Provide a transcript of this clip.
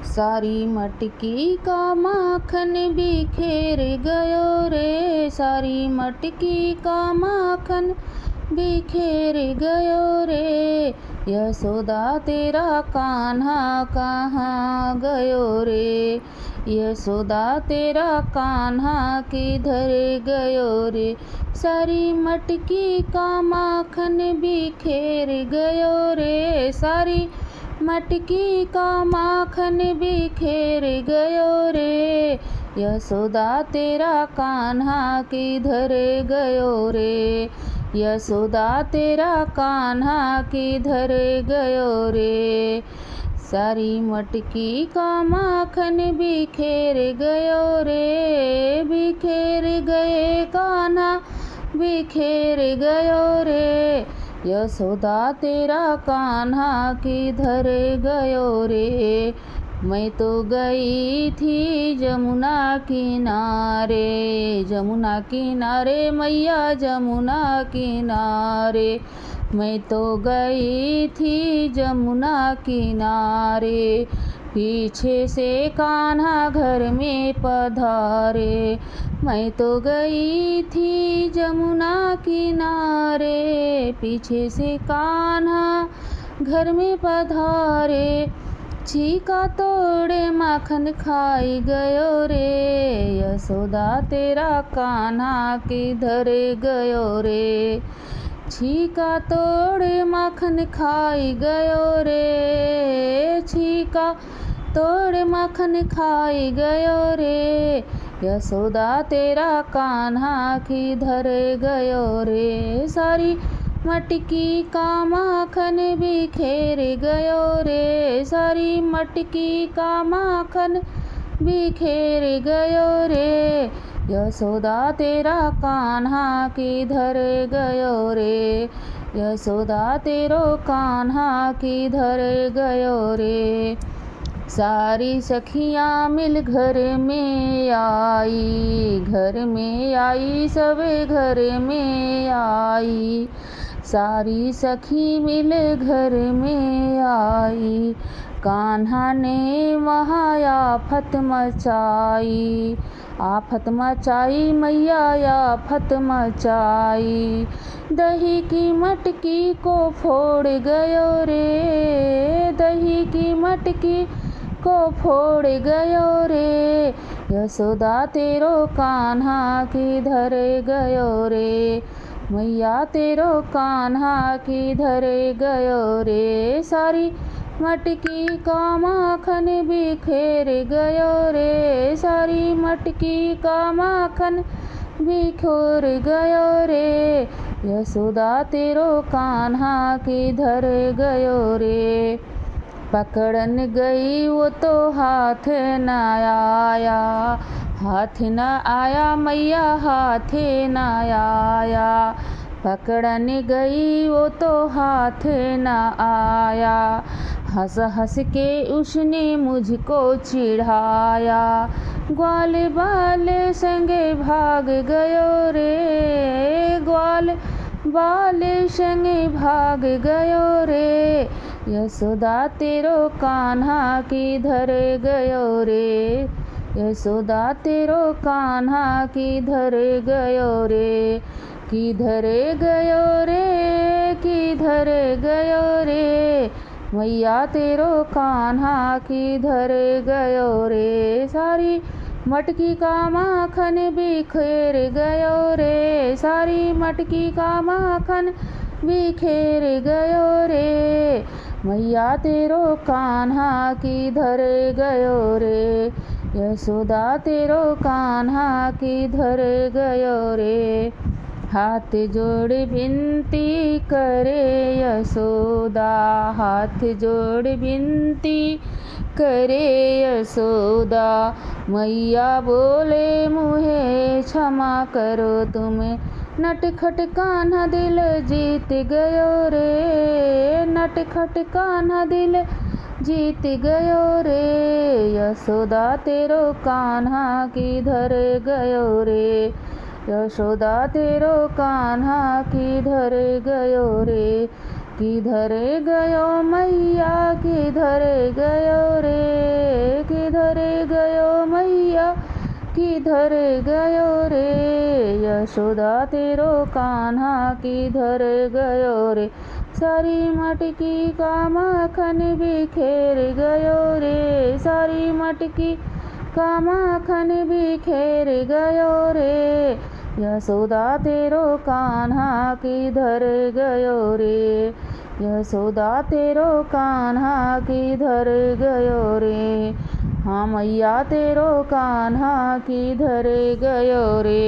सारी मटकी का माखन बिखेर गयो रे, सारी मटकी का माखन बिखेर गयो रे। यशोदा तेरा कान्हा कहाँ गयो रे, यशोदा तेरा कान्हा किधर गयो रे। सारी मटकी का माखन बिखेर गयो रे, सारी मटकी का माखन बिखेर गयो रे। यशोदा तेरा कान्हा किधर गयो रे, यशोदा तेरा कान्हा किधर गयो रे। सारी मटकी का माखन बिखेर गयो रे, बिखेर गए कान्हा बिखेर गयो रे। यशोदा तेरा कान्हा किधर गयो रे। मैं तो गई थी जमुना किनारे, जमुना किनारे मैया जमुना किनारे। मैं तो गई थी जमुना किनारे, पीछे से कान्हा घर में पधारे। मैं तो गई थी जमुना किनारे, पीछे से कान्हा घर में पधारे। छीका तोड़े माखन खाई गयो रे, यशोदा तेरा कान्हा किधर गयो रे। छीका तोड़े माखन खाई गयो रे, छीका तोड़े माखन खाई गयो रे। यशोदा तेरा कान्हा किधर गयो रे। सारी मटकी का माखन बिखेर गयो रे, सारी मटकी का माखन बिखेर गयो रे। यशोदा तेरा कान्हा किधर गयो रे, यशोदा तेरो कान्हा किधर गयो रे। सारी सखियाँ मिल घर में आई, घर में आई सब घर में आई। सारी सखी मिल घर में आई, कान्हा ने वहाँ आफत मचाई, आफत मचाई मैया आफत मचाई। दही की मटकी को फोड़ गयो रे, दही की मटकी को फोड़ गयो रे। यशोदा तेरो कान्हा किधर गयो रे, मैया तेरो कान्हा किधर गयो रे। सारी मटकी का माखन बिखेर गयो रे, सारी मटकी का माखन बिखेर गयो रे। यशोदा तेरो कान्हा किधर गयो रे। पकड़न गई वो तो हाथ न आया, हाथ न आया मैया हाथ न आया। पकड़न गई वो तो हाथ न आया, हंस हंस के उसने मुझको चिढ़ाया। ग्वाल बाल संगे भाग गयो रे, ग्वाल बाल संगे भाग गयो रे। यशोदा तेरो कान्हा किधर गयो रे, यशोदा तेरो कान्हा किधर गयो रे। किधर गयो रे, किधर गयो रे, मैया तेरो कान्हा किधर गयो रे। सारी मटकी का माखन बिखेर गयो रे, सारी मटकी का माखन बिखेर गयो रे। मैया तेरो कान्हा किधर गयो रे, यशोदा तेरो कान्हा किधर गयो रे। हाथ जोड़ विनती करे यशोदा, हाथ जोड़ विनती करे यशोदा। मैया बोले मुझे क्षमा करो तुम, नटखट कान्हा दिल जीत गयो रे, नटखट कान्हा दिल जीत गयो रे। यशोदा तेरो कान्हा किधर गयो रे, यशोदा तेरो कान्हा किधर गयो रे। किधर गयो मैया किधर गयो रे, किधर गयो रे। यशोदा तेरो कान्हा किधर गयो रे। सारी मटकी का माखन बिखेर गयो रे। सारी मटकी का माखन बिखेर गयो रे। यशोदा तेरो कान्हा किधर गयो रे। यशोदा तेरो कान्हा किधर गयो रे। हाँ मैया तेरो कान्हा किधर गयो रे।